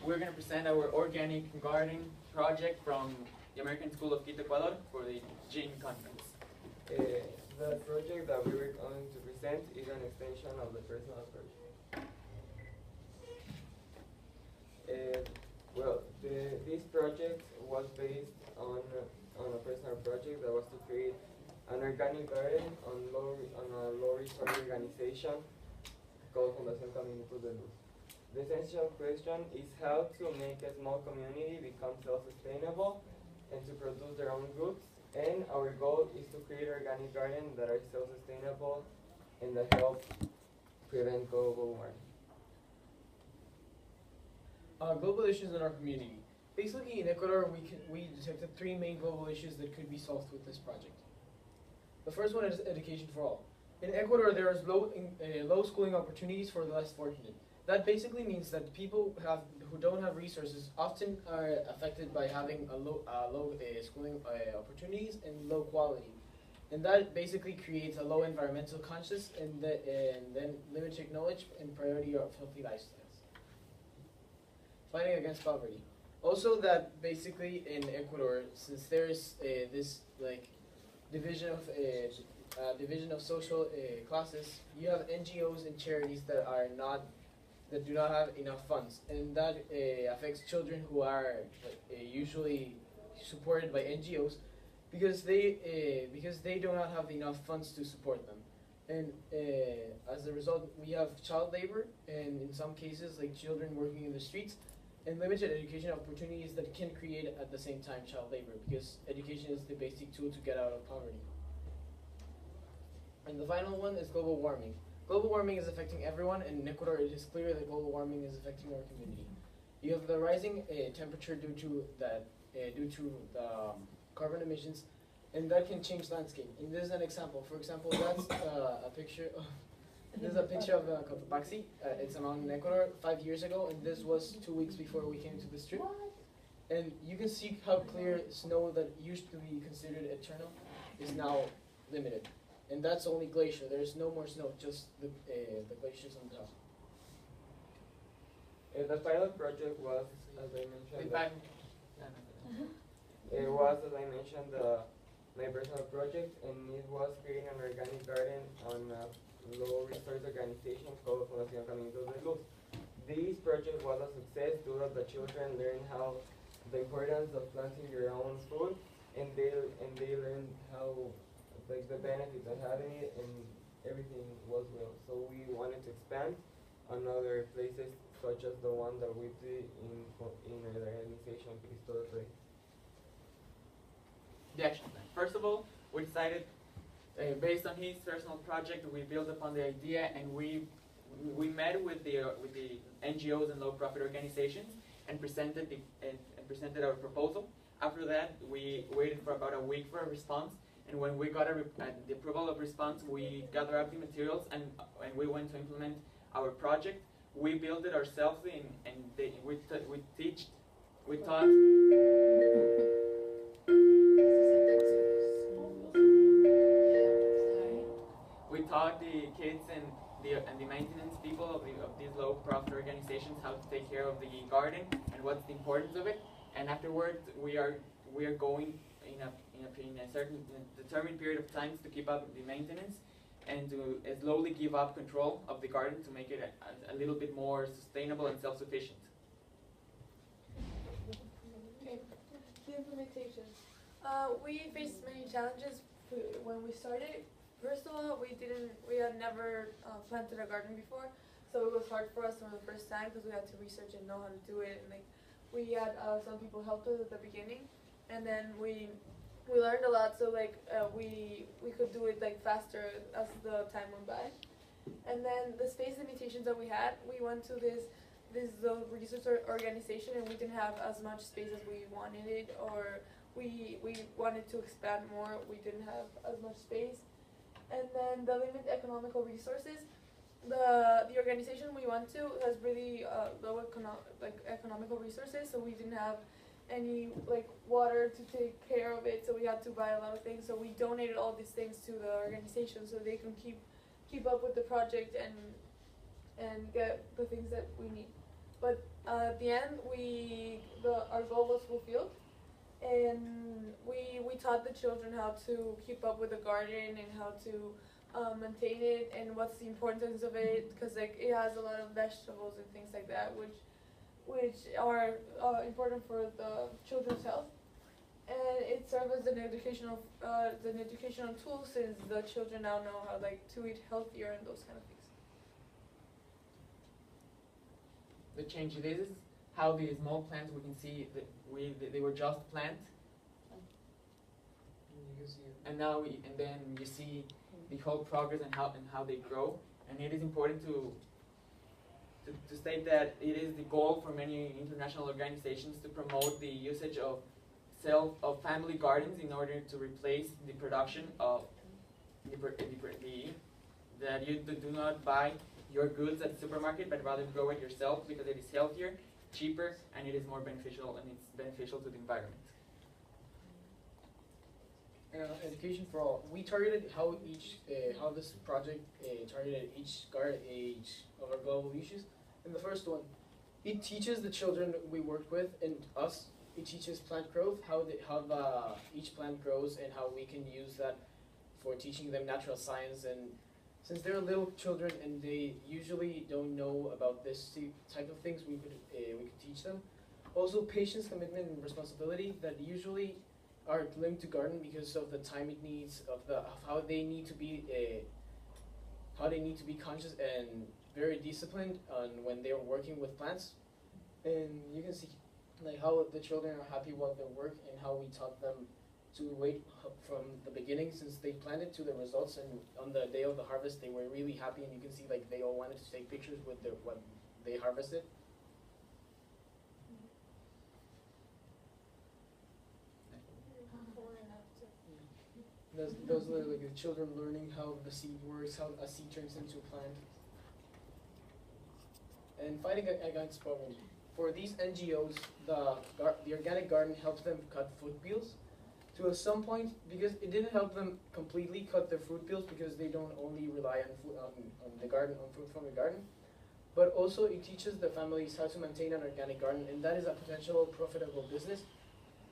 we're going to present our organic garden project from the American School of Quito, Ecuador for the GIN conference. The project that we were going to present is an extension of the personal project. This project was based on a personal project that was to create an organic garden on a low resource organization called Fundación Caminito de Luz. The essential question is how to make a small community become self-sustainable and to produce their own goods. And our goal is to create organic gardens that are self-sustainable and that help prevent global warming. Global issues in our community. Basically, in Ecuador, we detected 3 main global issues that could be solved with this project. The first one is education for all. In Ecuador, there is low schooling opportunities for the less fortunate. That basically means that people who don't have resources often are affected by having low schooling opportunities and low quality. And that basically creates a low environmental conscious and then limited knowledge and priority of healthy lifestyles. Fighting against poverty. Also that basically in Ecuador, since there is this division of social classes, you have NGOs and charities that do not have enough funds, and that affects children who are usually supported by NGOs because they do not have enough funds to support them. And as a result, we have child labor, and in some cases, like children working in the streets, and limited education opportunities that can create at the same time child labor, because education is the basic tool to get out of poverty. And the final one is global warming. Global warming is affecting everyone, and in Ecuador it is clear that global warming is affecting our community. You have the rising temperature due to the carbon emissions, and that can change landscape. And this is an example. For example, that's a picture of Cotopaxi. It's a mountain in Ecuador 5 years ago, and this was 2 weeks before we came to this trip. And you can see how clear snow that used to be considered eternal is now limited. And that's only glacier. There's no more snow, just the glaciers on top. The pilot project was, as I mentioned, my personal project, and it was creating an organic garden on a low resource organization called Fundación Caminito de Luz. This project was a success due to the children learned the importance of planting your own food, and they learned how the benefits of having it, and everything was well. So we wanted to expand on other places, such as the one that we did in the organization Cristo de Rey. The action plan. First of all, we decided, based on his personal project, we built upon the idea, and we met with the NGOs and low-profit organizations and presented our proposal. After that, we waited for about a week for a response. And when we got the approval of response, we gathered up the materials and we went to implement our project. We built it ourselves, we taught the kids and the maintenance people of these low-profit organizations how to take care of the garden and what's the importance of it. And afterwards, we are going in a certain determined period of time to keep up the maintenance and to slowly give up control of the garden to make it a little bit more sustainable and self-sufficient. Okay, the implementation. We faced many challenges when we started. First of all, we had never planted a garden before, so it was hard for us for the first time because we had to research and know how to do it. And we had some people help us at the beginning, and then we learned a lot. So we could do it faster as the time went by. And then the space limitations that we had, we went to this research organization, and we didn't have as much space as we wanted it, or we wanted to expand more. We didn't have as much space. And then the limited economical resources. The organization we went to has really low economical resources, so we didn't have any water to take care of it, so we had to buy a lot of things. So we donated all these things to the organization so they can keep up with the project and get the things that we need. But At the end, our goal was fulfilled, and we taught the children how to keep up with the garden and how to maintain it and what's the importance of it, because like it has a lot of vegetables and things like that, which are important for the children's health, and it serves as an educational tool, since the children now know how like to eat healthier and those kind of things. The change, this is how the small plants, we can see that they were just plants, You can see it. and then you see the whole progress and how they grow. And it is important to state that it is the goal for many international organizations to promote the usage of family gardens in order to replace the production of that you do not buy your goods at the supermarket, but rather grow it yourself, because it is healthier, cheaper, and it is more beneficial, and it's beneficial to the environment. Education for all. We targeted how this project targeted each of our global issues. And the first one, it teaches the children we work with and us. It teaches plant growth, how each plant grows, and how we can use that for teaching them natural science. And since they're little children and they usually don't know about this type of things, we could teach them. Also, patience, commitment, and responsibility that usually are linked to garden because of the time it needs, of how they need to be conscious and very disciplined on when they're working with plants. And you can see like how the children are happy with their work and how we taught them to wait from the beginning since they planted to the results, and on the day of the harvest they were really happy, and you can see like they all wanted to take pictures with what they harvested. Those are like the children learning how the seed works, how a seed turns into a plant. And fighting against poverty. For these NGOs, the organic garden helps them cut food bills to some point, because it didn't help them completely cut their food bills, because they don't only rely on food on food from the garden, but also it teaches the families how to maintain an organic garden, and that is a potential profitable business.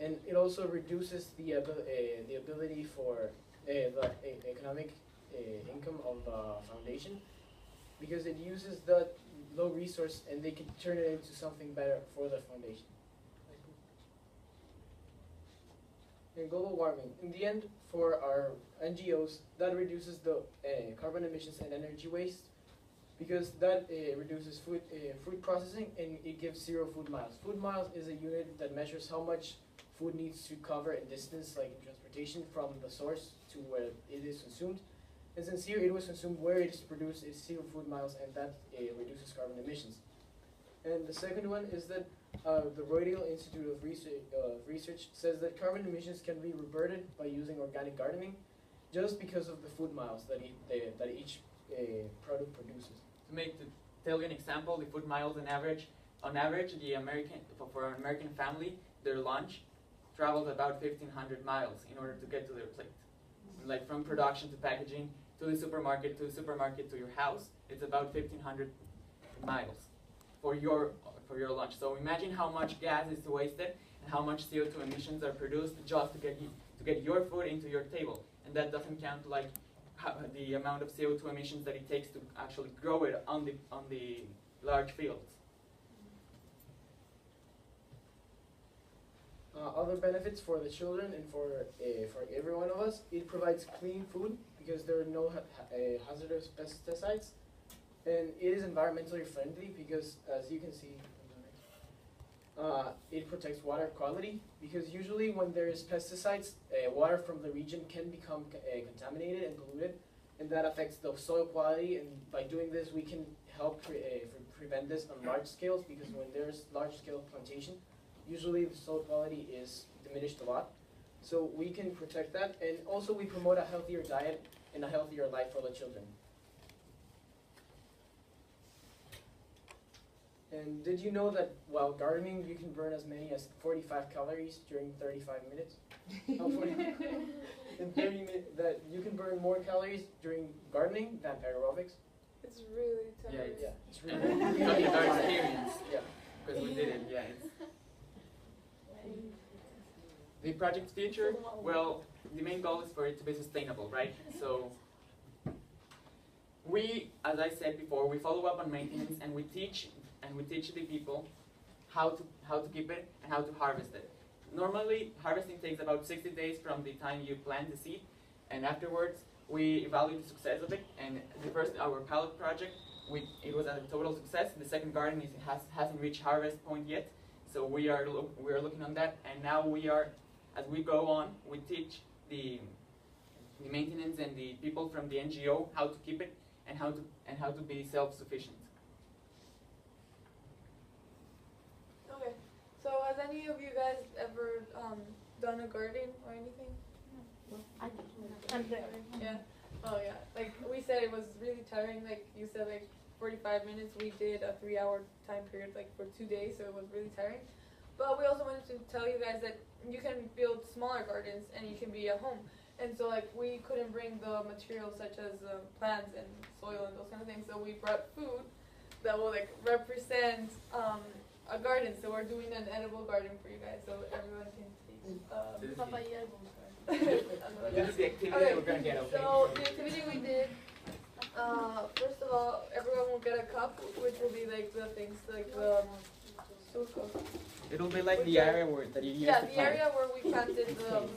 And it also reduces the ability for the economic income of the foundation, because it uses the low resource and they can turn it into something better for the foundation. And global warming. In the end, for our NGOs, that reduces the carbon emissions and energy waste, because that reduces food processing, and it gives 0 food miles. Food miles is a unit that measures how much food needs to cover in distance, like in transportation, from the source to where it is consumed. And since here it was consumed where it is produced, it's 0 food miles, and that reduces carbon emissions. And the second one is that the Royal Institute of Research says that carbon emissions can be reverted by using organic gardening, just because of the food miles that each product produces. To tell you an example, the food miles on average, for an American family, their lunch travels about 1,500 miles in order to get to their plate. Like from production to packaging to the supermarket to your house, it's about 1,500 miles for your lunch. So imagine how much gas is wasted and how much CO2 emissions are produced just to get your food into your table. And that doesn't count like the amount of CO2 emissions that it takes to actually grow it on the large fields. Other benefits for the children and for every one of us, it provides clean food because there are no hazardous pesticides, and it is environmentally friendly because, as you can see, it protects water quality, because usually when there is pesticides, water from the region can become contaminated and polluted, and that affects the soil quality. And by doing this, we can help prevent this on large scales, because when there's large scale plantation, usually the soil quality is diminished a lot. So we can protect that, and also we promote a healthier diet and a healthier life for the children. And did you know that while gardening, you can burn as many as 45 calories during 35 minutes? Oh, 40. In 30 minutes, that you can burn more calories during gardening than aerobics. It's really tough. Yeah, Yeah, it's really Because of our experience. Yeah. because we did it. Yeah. The project's future, well, the main goal is for it to be sustainable, right? So we, as I said before, we follow up on maintenance and we teach the people how to keep it and how to harvest it. Normally, harvesting takes about 60 days from the time you plant the seed, and afterwards we evaluate the success of it. And our pilot project, it was a total success. The second garden hasn't reached harvest point yet, so we are looking on that. And now as we go on, we teach the maintenance and the people from the NGO how to keep it and how to be self-sufficient. Okay. So has any of you guys ever done a garden or anything? Yeah. Oh yeah. Like we said, it was really tiring. Like you said, like 45 minutes. We did a 3-hour time period, like for 2 days, so it was really tiring. But we also wanted to tell you guys that you can build smaller gardens and you can be at home. And so like we couldn't bring the materials such as plants and soil and those kind of things. So we brought food that will like represent a garden. So we're doing an edible garden for you guys, so everyone can taste. Papaya. This is the activity Okay, that we're gonna get. Okay. So the activity we did, first of all, everyone will get a cup, which will be like the things like the It'll be like the area that you used yeah, to the plant. area where we planted the